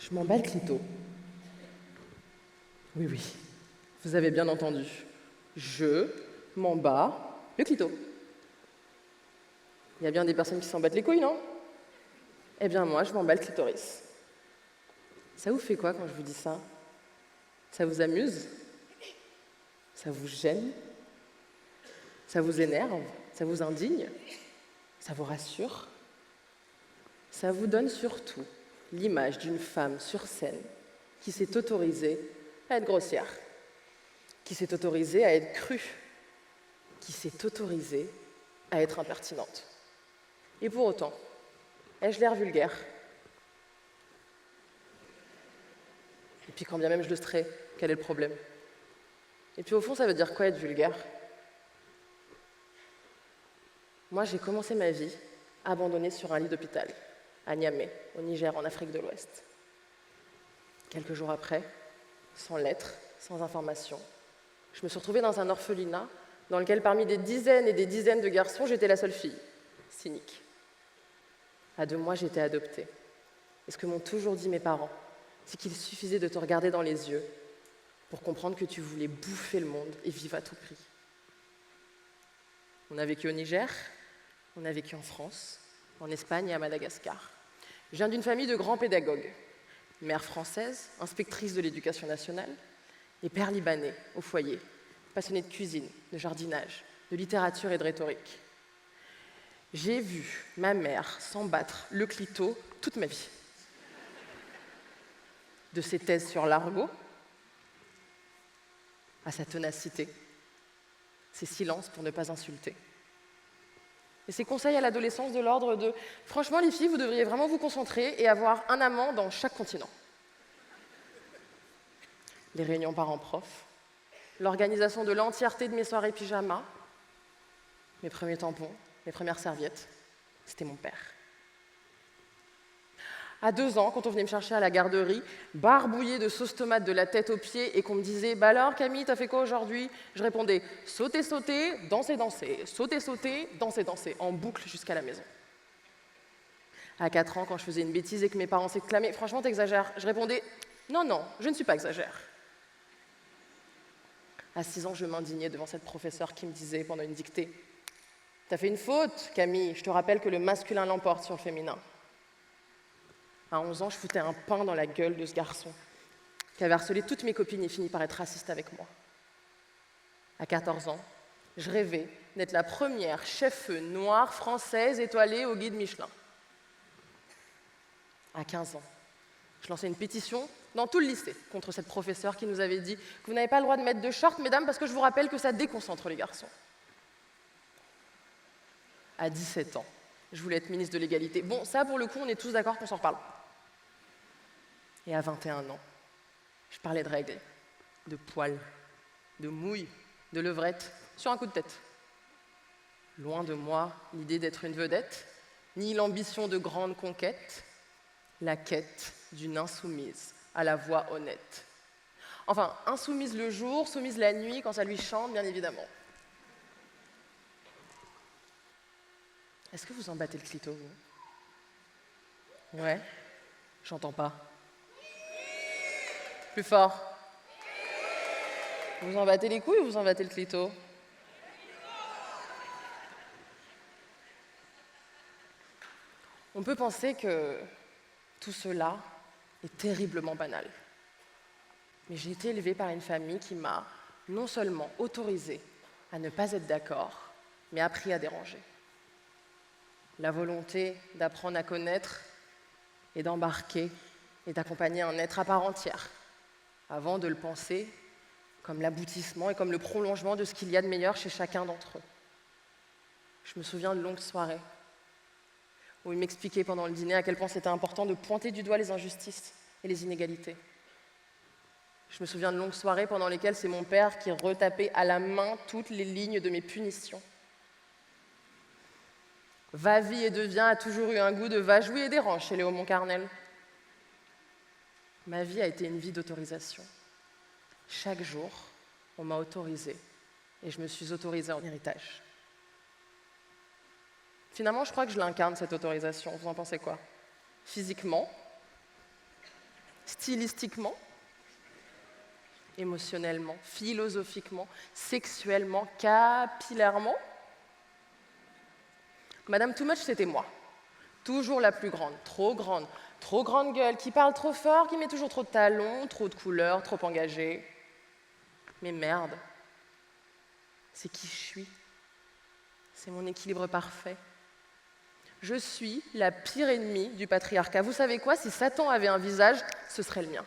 Je m'en bats le clito. Oui, oui, vous avez bien entendu. Je m'en bats le clito. Il y a bien des personnes qui s'en battent les couilles, non? Eh bien moi, je m'en bats le clitoris. Ça vous fait quoi quand je vous dis ça? Ça vous amuse? Ça vous gêne? Ça vous énerve? Ça vous indigne? Ça vous rassure? Ça vous donne surtout l'image d'une femme sur scène qui s'est autorisée à être grossière, qui s'est autorisée à être crue, qui s'est autorisée à être impertinente. Et pour autant, ai-je l'air vulgaire? Et puis quand bien même je le serais, quel est le problème? Et puis au fond, ça veut dire quoi être vulgaire? Moi, j'ai commencé ma vie abandonnée sur un lit d'hôpital, à Niamey, au Niger, en Afrique de l'Ouest. Quelques jours après, sans lettres, sans information, je me suis retrouvée dans un orphelinat dans lequel, parmi des dizaines et des dizaines de garçons, j'étais la seule fille, cynique. À 2 mois, j'étais adoptée. Et ce que m'ont toujours dit mes parents, c'est qu'il suffisait de te regarder dans les yeux pour comprendre que tu voulais bouffer le monde et vivre à tout prix. On a vécu au Niger, on a vécu en France, en Espagne et à Madagascar. Je viens d'une famille de grands pédagogues. Mère française, inspectrice de l'éducation nationale, et père libanais au foyer, passionné de cuisine, de jardinage, de littérature et de rhétorique. J'ai vu ma mère s'en battre le clito toute ma vie. De ses thèses sur l'argot à sa ténacité, ses silences pour ne pas insulter. Et ses conseils à l'adolescence de l'ordre de « Franchement, les filles, vous devriez vraiment vous concentrer et avoir un amant dans chaque continent. » Les réunions parents-profs, l'organisation de l'entièreté de mes soirées pyjama, mes premiers tampons, mes premières serviettes, c'était mon père. À 2 ans, quand on venait me chercher à la garderie, barbouillée de sauce tomate de la tête aux pieds et qu'on me disait « Bah alors Camille, t'as fait quoi aujourd'hui ?» Je répondais « Sauter, sauter, danser, danser, sauter, sauter, danser, danser », en boucle jusqu'à la maison. À 4 ans, quand je faisais une bêtise et que mes parents s'exclamaient « Franchement, t'exagères », je répondais « Non, non, je ne suis pas exagère ». À 6 ans, je m'indignais devant cette professeure qui me disait pendant une dictée « T'as fait une faute, Camille, je te rappelle que le masculin l'emporte sur le féminin ». À 11 ans, je foutais un pain dans la gueule de ce garçon qui avait harcelé toutes mes copines et fini par être raciste avec moi. À 14 ans, je rêvais d'être la première chef-feu noire française étoilée au guide Michelin. À 15 ans, je lançais une pétition dans tout le lycée contre cette professeure qui nous avait dit que vous n'avez pas le droit de mettre de short, mesdames, parce que je vous rappelle que ça déconcentre les garçons. À 17 ans, je voulais être ministre de l'égalité. Bon, ça, pour le coup, on est tous d'accord qu'on s'en reparle. Et à 21 ans, je parlais de règles, de poils, de mouilles, de levrettes, sur un coup de tête. Loin de moi l'idée d'être une vedette, ni l'ambition de grande conquête, la quête d'une insoumise à la voix honnête. Enfin, insoumise le jour, soumise la nuit, quand ça lui chante, bien évidemment. Est-ce que vous en battez le clito, vous? Ouais? J'entends pas. Plus fort. Vous en battez les couilles ou vous en battez le clito? On peut penser que tout cela est terriblement banal. Mais j'ai été élevée par une famille qui m'a non seulement autorisée à ne pas être d'accord, mais appris à déranger. La volonté d'apprendre à connaître et d'embarquer et d'accompagner un être à part entière, avant de le penser comme l'aboutissement et comme le prolongement de ce qu'il y a de meilleur chez chacun d'entre eux. Je me souviens de longues soirées où il m'expliquait pendant le dîner à quel point c'était important de pointer du doigt les injustices et les inégalités. Je me souviens de longues soirées pendant lesquelles c'est mon père qui retapait à la main toutes les lignes de mes punitions. Va, vie et devient a toujours eu un goût de va jouer et dérange chez Léo Montcarnel. Ma vie a été une vie d'autorisation. Chaque jour, on m'a autorisée et je me suis autorisée en héritage. Finalement, je crois que je l'incarne, cette autorisation. Vous en pensez quoi? Physiquement, stylistiquement, émotionnellement, philosophiquement, sexuellement, capillairement. Madame Too Much, c'était moi. Toujours la plus grande, trop grande gueule, qui parle trop fort, qui met toujours trop de talons, trop de couleurs, trop engagée. Mais merde, c'est qui je suis. C'est mon équilibre parfait. Je suis la pire ennemie du patriarcat. Vous savez quoi? Si Satan avait un visage, ce serait le mien.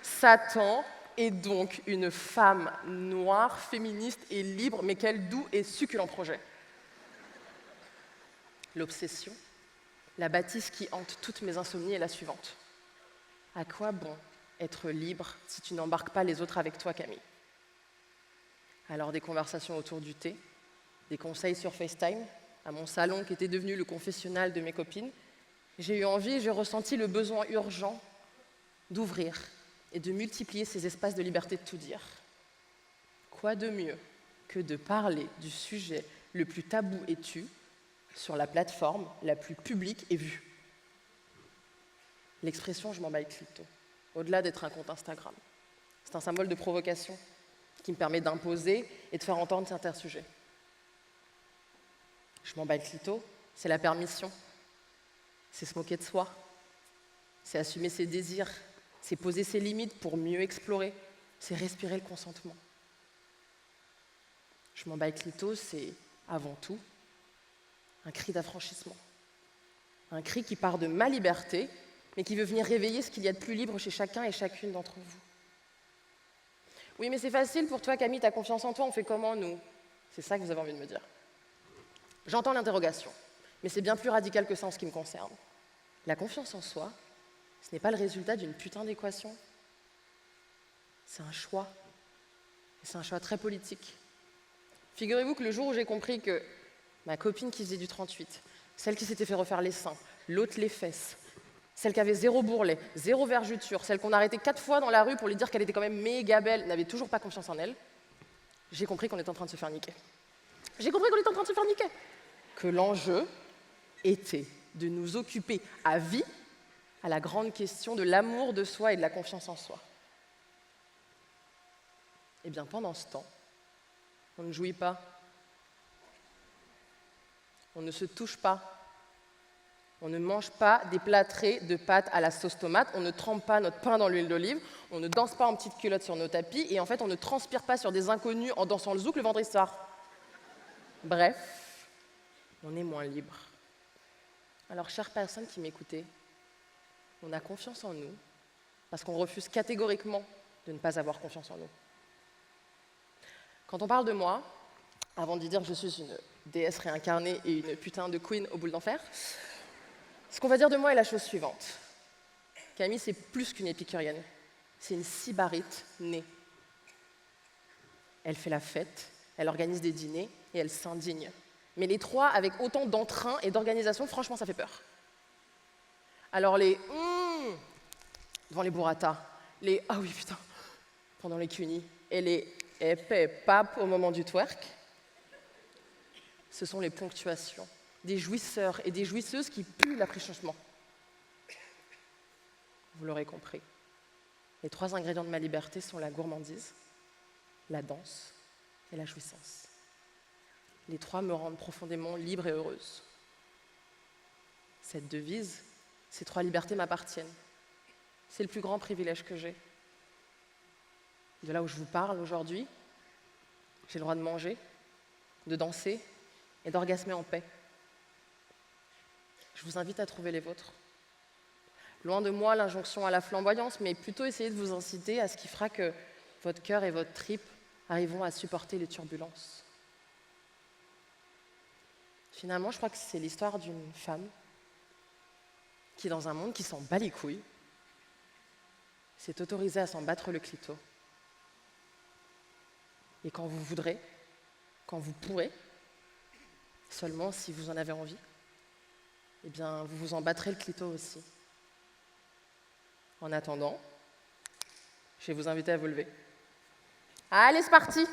Satan est donc une femme noire, féministe et libre, mais quel doux et succulent projet. L'obsession, la bâtisse qui hante toutes mes insomnies est la suivante. À quoi bon être libre si tu n'embarques pas les autres avec toi, Camille? Alors des conversations autour du thé, des conseils sur FaceTime, à mon salon qui était devenu le confessionnal de mes copines, j'ai eu envie et j'ai ressenti le besoin urgent d'ouvrir et de multiplier ces espaces de liberté de tout dire. Quoi de mieux que de parler du sujet le plus tabou et tu sur la plateforme la plus publique et vue? L'expression « je m'en bats le clito », au-delà d'être un compte Instagram, c'est un symbole de provocation qui me permet d'imposer et de faire entendre certains sujets. Je m'en bats le clito, c'est la permission, c'est se moquer de soi, c'est assumer ses désirs, c'est poser ses limites pour mieux explorer, c'est respirer le consentement. Je m'en bats le clito, c'est avant tout un cri d'affranchissement, un cri qui part de ma liberté, mais qui veut venir réveiller ce qu'il y a de plus libre chez chacun et chacune d'entre vous. Oui, mais c'est facile pour toi, Camille, t'as confiance en toi, on fait comment, nous? C'est ça que vous avez envie de me dire. J'entends l'interrogation, mais c'est bien plus radical que ça en ce qui me concerne. La confiance en soi, ce n'est pas le résultat d'une putain d'équation. C'est un choix. Et c'est un choix très politique. Figurez-vous que le jour où j'ai compris que ma copine qui faisait du 38, celle qui s'était fait refaire les seins, l'autre les fesses, celle qui avait 0 bourrelet, 0 vergeture, celle qu'on arrêtait 4 fois dans la rue pour lui dire qu'elle était quand même méga belle, n'avait toujours pas confiance en elle, j'ai compris qu'on était en train de se faire niquer. Que l'enjeu était de nous occuper à vie à la grande question de l'amour de soi et de la confiance en soi. Eh bien, pendant ce temps, on ne jouit pas, on ne se touche pas, on ne mange pas des plâtrés de pâtes à la sauce tomate, on ne trempe pas notre pain dans l'huile d'olive, on ne danse pas en petite culotte sur nos tapis, et en fait, on ne transpire pas sur des inconnus en dansant le zouk le vendredi soir. Bref, on est moins libre. Alors, chères personnes qui m'écoutez, on a confiance en nous parce qu'on refuse catégoriquement de ne pas avoir confiance en nous. Quand on parle de moi, avant de dire que je suis une déesse réincarnée et une putain de queen aux boules d'enfer, ce qu'on va dire de moi est la chose suivante. Camille, c'est plus qu'une épicurienne, c'est une sybarite née. Elle fait la fête, elle organise des dîners et elle s'indigne. Mais les trois, avec autant d'entrain et d'organisation, franchement, ça fait peur. Alors les devant les burrata, les ah oui putain pendant les cunis et les épais papes au moment du twerk, ce sont les ponctuations des jouisseurs et des jouisseuses qui puent l'après-changement. Vous l'aurez compris, les 3 ingrédients de ma liberté sont la gourmandise, la danse et la jouissance. Les 3 me rendent profondément libre et heureuse. Cette devise, ces 3 libertés m'appartiennent. C'est le plus grand privilège que j'ai. De là où je vous parle aujourd'hui, j'ai le droit de manger, de danser et d'orgasmer en paix. Je vous invite à trouver les vôtres. Loin de moi l'injonction à la flamboyance, mais plutôt essayer de vous inciter à ce qui fera que votre cœur et votre tripe arriveront à supporter les turbulences. Finalement, je crois que c'est l'histoire d'une femme qui, dans un monde qui s'en bat les couilles, s'est autorisée à s'en battre le clito. Et quand vous voudrez, quand vous pourrez, seulement si vous en avez envie, eh bien, vous vous en battrez le clito aussi. En attendant, je vais vous inviter à vous lever. Allez, c'est parti!